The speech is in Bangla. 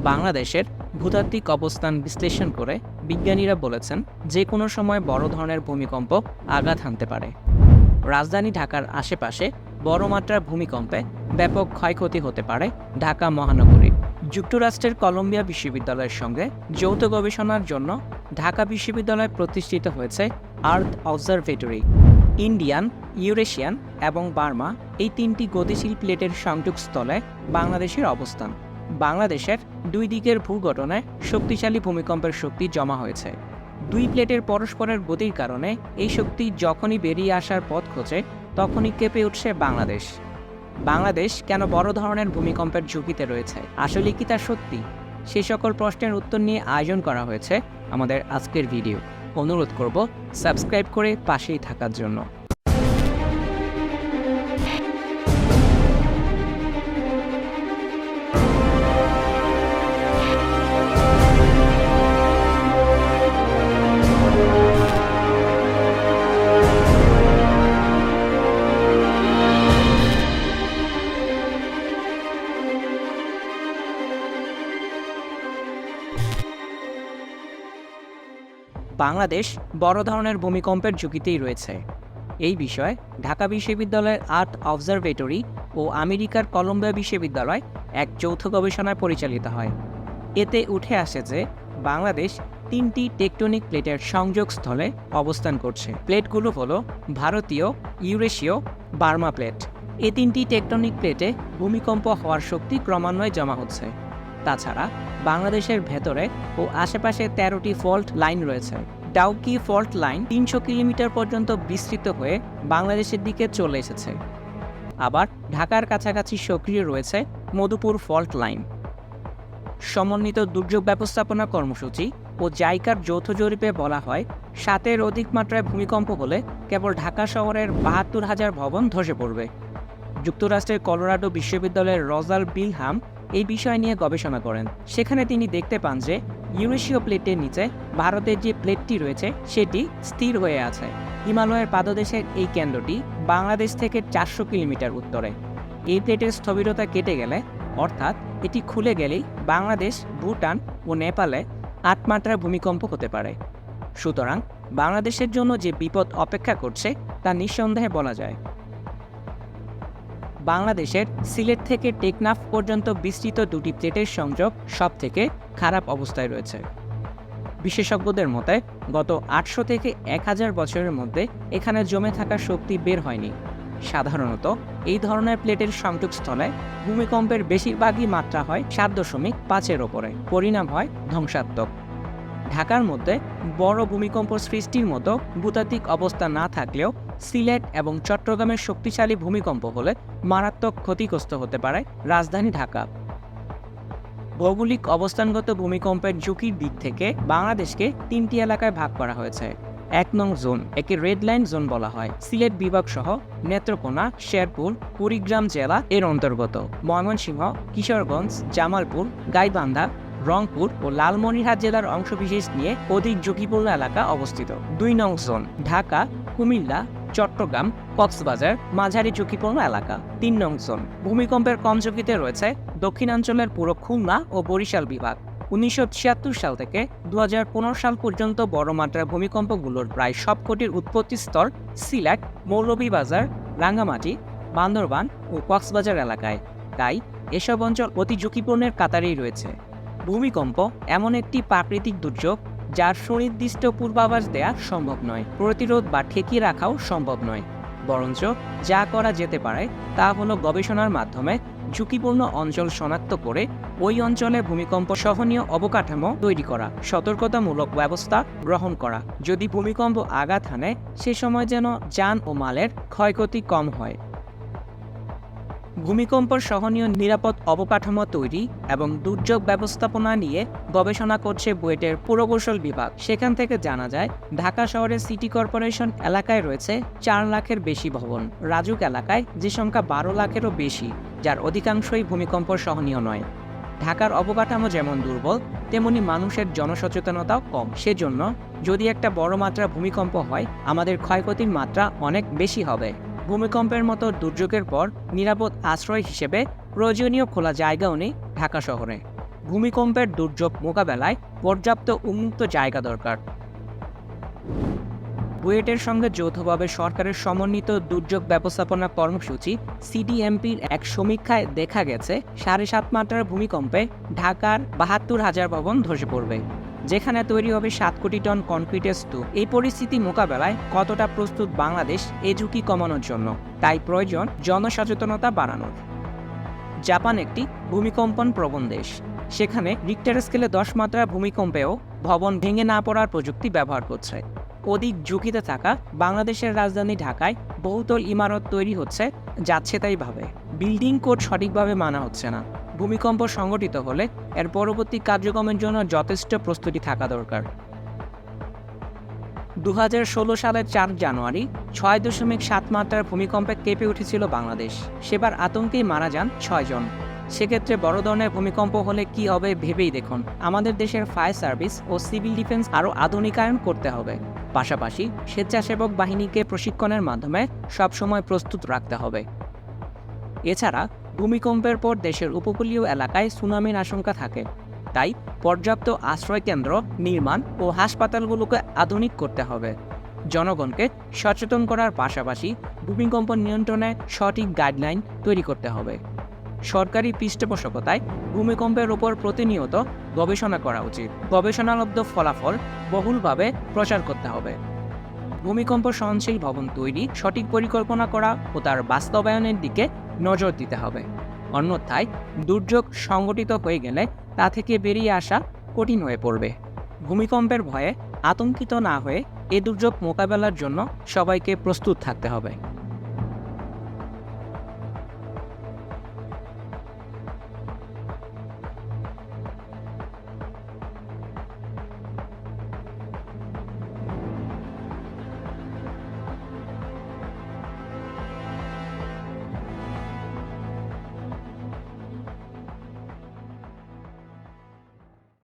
বাংলাদেশের ভূতাত্ত্বিক অবস্থান বিশ্লেষণ করে বিজ্ঞানীরা বলেছেন যে কোনো সময় বড় ধরনের ভূমিকম্প আঘাত হানতে পারে। রাজধানী ঢাকার আশেপাশে বড় মাত্রার ভূমিকম্পে ব্যাপক ক্ষয়ক্ষতি হতে পারে ঢাকা মহানগরীর। যুক্তরাষ্ট্রের কলম্বিয়া বিশ্ববিদ্যালয়ের সঙ্গে যৌথ গবেষণার জন্য ঢাকা বিশ্ববিদ্যালয় প্রতিষ্ঠিত হয়েছে আর্থ অবজারভেটরি। ইন্ডিয়ান, ইউরেশিয়ান এবং বার্মা এই তিনটি গতিশীল প্লেটের সংযোগস্থলে বাংলাদেশের অবস্থান। বাংলাদেশের দুই দিকের ভূগঠনে শক্তিশালী ভূমিকম্পের শক্তি জমা হয়েছে। দুই প্লেটের পরস্পরের গতির কারণে এই শক্তি যখনই বেরিয়ে আসার পথ খোঁজে তখনই কেঁপে উঠছে বাংলাদেশ। বাংলাদেশ কেন বড় ধরনের ভূমিকম্পের ঝুঁকিতে রয়েছে, আসলে কি তা সত্যি? সে সকল প্রশ্নের উত্তর নিয়ে আয়োজন করা হয়েছে আমাদের আজকের ভিডিও। অনুরোধ করব সাবস্ক্রাইব করে পাশেই থাকার জন্য। বাংলাদেশ বড় ধরনের ভূমিকম্পের ঝুঁকিতেই রয়েছে। এই বিষয়ে ঢাকা বিশ্ববিদ্যালয়ের আর্থ অবজারভেটরি ও আমেরিকার কলম্বিয়া বিশ্ববিদ্যালয় এক যৌথ গবেষণায় পরিচালিত হয়। এতে উঠে আসে যে বাংলাদেশ তিনটি টেকটনিক প্লেটের সংযোগস্থলে অবস্থান করছে। প্লেটগুলো হলো ভারতীয়, ইউরেশীয়, বার্মা প্লেট। এই তিনটি টেকটনিক প্লেটে ভূমিকম্প হওয়ার শক্তি ক্রমান্বয়ে জমা হচ্ছে। তাছাড়া বাংলাদেশের ভেতরে ও আশেপাশে 13টি ফল্ট লাইন রয়েছে। ডাউকি ফল্ট লাইন 300 কিলোমিটার পর্যন্ত বিস্তৃত হয়ে বাংলাদেশের দিকে চলে এসেছে। আবার ঢাকার কাছাকাছি সক্রিয় রয়েছে মধুপুর ফল্ট লাইন। সমন্বিত দুর্যোগ ব্যবস্থাপনা কর্মসূচি ও জাইকার যৌথ জরিপে বলা হয় 7-এর অধিক মাত্রায় ভূমিকম্প হলে কেবল ঢাকা শহরের 72,000 ভবন ধসে পড়বে। যুক্তরাষ্ট্রের কলোরাডো বিশ্ববিদ্যালয়ের রজাল বিলহাম এই বিষয় নিয়ে গবেষণা করেন। সেখানে তিনি দেখতে পান যে ইউরেশীয় প্লেটের নিচে ভারতের যে প্লেটটি রয়েছে সেটি স্থির হয়ে আছে। হিমালয়ের পাদদেশের এই কেন্দ্রটি বাংলাদেশ থেকে 400 কিলোমিটার উত্তরে। এই প্লেটের স্থবিরতা কেটে গেলে, অর্থাৎ এটি খুলে গেলেই বাংলাদেশ, ভুটান ও নেপালে 8 মাত্রার ভূমিকম্প হতে পারে। সুতরাং বাংলাদেশের জন্য যে বিপদ অপেক্ষা করছে তা নিঃসন্দেহে বলা যায়। বাংলাদেশের সিলেট থেকে টেকনাফ পর্যন্ত বিস্তৃত দুটি প্লেটের সংযোগ সবথেকে খারাপ অবস্থায় রয়েছে। বিশেষজ্ঞদের মতে গত 800 থেকে 1000 বছরের মধ্যে এখানে জমে থাকা শক্তি বের হয়নি। সাধারণত এই ধরনের প্লেটের সংযোগস্থলে ভূমিকম্পের বেশিরভাগই মাত্রা হয় 7.5-এর ওপরে। পরিণাম হয় ধ্বংসাত্মক। ঢাকার মধ্যে বড় ভূমিকম্প সৃষ্টির মতো ভূতাত্ত্বিক অবস্থা না থাকলেও সিলেট এবং চট্টগ্রামের শক্তিশালী ভূমিকম্প হলে মারাত্মক ক্ষতিগ্রস্ত হতে পারে রাজধানী ঢাকা। ভৌগোলিক অবস্থানগত ভূমিকম্পের ঝুঁকির দিক থেকে বাংলাদেশকে 3টি এলাকায় ভাগ করা হয়েছে। 1 নং জোন, একে রেড লাইন জোন বলা হয়। সিলেট বিভাগ সহ নেত্রকোনা, শেরপুর, কুড়িগ্রাম জেলা এর অন্তর্গত। ময়মনসিংহ, কিশোরগঞ্জ, জামালপুর, গাইবান্ধা, রংপুর ও লালমনিরহাট জেলার অংশবিশেষ নিয়ে অধিক ঝুঁকিপূর্ণ এলাকা অবস্থিত। 2 নং জোন, ঢাকা, কুমিল্লা, চট্টগ্রাম, কক্সবাজার মাঝারি ঝুঁকিপূর্ণ এলাকা। 3 নং জোন, ভূমিকম্পের কম ঝুঁকিতে রয়েছে দক্ষিণাঞ্চলের পুরো খুলনা ও বরিশাল বিভাগ। 1976 সাল থেকে 2015 সাল পর্যন্ত বড় মাত্রার ভূমিকম্পগুলোর প্রায় সবকটির উৎপত্তিস্থল সিলেট, মৌলভীবাজার, রাঙ্গামাটি, বান্দরবান ও কক্সবাজার এলাকায়। তাই এসব অঞ্চল অতি ঝুঁকিপূর্ণের কাতারেই রয়েছে। ভূমিকম্প এমন একটি প্রাকৃতিক দুর্যোগ যার সুনির্দিষ্ট পূর্বাভাস দেয়া সম্ভব নয়, প্রতিরোধ বা ঠেকিয়ে রাখাও সম্ভব নয়। বরঞ্চ যা করা যেতে পারে তা হলো গবেষণার মাধ্যমে ঝুঁকিপূর্ণ অঞ্চল শনাক্ত করে ওই অঞ্চলে ভূমিকম্প সহনীয় অবকাঠামো তৈরি করা, সতর্কতামূলক ব্যবস্থা গ্রহণ করা। যদি ভূমিকম্প আঘাত হানে সে সময় যেন যান ও মালের ক্ষয়ক্ষতি কম হয়। ভূমিকম্প সহনীয় নিরাপদ অবকাঠামো তৈরি এবং দুর্যোগ ব্যবস্থাপনা নিয়ে গবেষণা করছে বুয়েটের পুরকৌশল বিভাগ। সেখান থেকে জানা যায় ঢাকা শহরের সিটি কর্পোরেশন এলাকায় রয়েছে 4 লাখের বেশি ভবন। রাজুক এলাকায় যে সংখ্যা 12 লাখেরও বেশি, যার অধিকাংশই ভূমিকম্প সহনীয় নয়। ঢাকার অবকাঠামো যেমন দুর্বল, তেমনি মানুষের জনসচেতনতাও কম। সেজন্য যদি একটা বড় মাত্রা ভূমিকম্প হয় আমাদের ক্ষয়ক্ষতির মাত্রা অনেক বেশি হবে। ভূমিকম্পের মতো দুর্যোগের পর নিরাপদ আশ্রয় হিসেবে প্রয়োজনীয় খোলা জায়গাও নেই ঢাকা শহরে। ভূমিকম্পের দুর্যোগ মোকাবেলায় পর্যাপ্ত উন্মুক্ত জায়গা দরকার। বুয়েটের সঙ্গে যৌথভাবে সরকারের সমন্বিত দুর্যোগ ব্যবস্থাপনা কর্মসূচি সিডিএমপির এক সমীক্ষায় দেখা গেছে 7.5 মাত্রার ভূমিকম্পে ঢাকার 72,000 ভবন ধসে পড়বে, যেখানে তৈরি হবে 7 কোটি টন কনক্রিটের স্তূপ। এই পরিস্থিতি মোকাবেলায় কতটা প্রস্তুত বাংলাদেশ এই ঝুঁকি কমানোর জন্য? তাই প্রয়োজন জনসচেতনতা বাড়ানোর। জাপান একটি ভূমিকম্পন প্রবণ দেশ। সেখানে রিক্টার স্কেলে 10 মাত্রার ভূমিকম্পেও ভবন ভেঙে না পড়ার প্রযুক্তি ব্যবহার করছে। অধিক ঝুঁকিতে থাকা বাংলাদেশের রাজধানী ঢাকায় বহুতল ইমারত তৈরি হচ্ছে যাচ্ছে তাই ভাবে। বিল্ডিং কোড সঠিকভাবে মানা হচ্ছে না। ভূমিকম্প সংঘটিত হলে এর পরবর্তী কার্যক্রমের জন্য যথেষ্ট প্রস্তুতি থাকা দরকার। 2016 সালের 4 জানুয়ারি 6.7 মাত্রার ভূমিকম্পে কেঁপে উঠেছিল বাংলাদেশ। সেবার আতঙ্কেই মারা যান 6 জন। সেক্ষেত্রে বড় ধরনের ভূমিকম্প হলে কি হবে ভেবেই দেখুন। আমাদের দেশের ফায়ার সার্ভিস ও সিভিল ডিফেন্স আরও আধুনিকায়ন করতে হবে। পাশাপাশি স্বেচ্ছাসেবক বাহিনীকে প্রশিক্ষণের মাধ্যমে সবসময় প্রস্তুত রাখতে হবে। এছাড়া ভূমিকম্পের পর দেশের উপকূলীয় এলাকায় সুনামির আশঙ্কা থাকে। তাই পর্যাপ্ত আশ্রয়কেন্দ্র নির্মাণ ও হাসপাতালগুলোকে আধুনিক করতে হবে। জনগণকে সচেতন করার পাশাপাশি ভূমিকম্প নিয়ন্ত্রণে সঠিক গাইডলাইন তৈরি করতে হবে। সরকারি পৃষ্ঠপোষকতায় ভূমিকম্পের ওপর প্রতিনিয়ত গবেষণা করা উচিত। গবেষণালব্ধ ফলাফল বহুলভাবে প্রচার করতে হবে। ভূমিকম্প সহনশীল ভবন তৈরি, সঠিক পরিকল্পনা করা ও তার বাস্তবায়নের দিকে নজর দিতে হবে। অন্যথায় দুর্যোগ সংঘটিত হয়ে গেলে তা থেকে বেরিয়ে আসা কঠিন হয়ে পড়বে। ভূমিকম্পের ভয়ে আতঙ্কিত না হয়ে এ দুর্যোগ মোকাবেলার জন্য সবাইকে প্রস্তুত থাকতে হবে।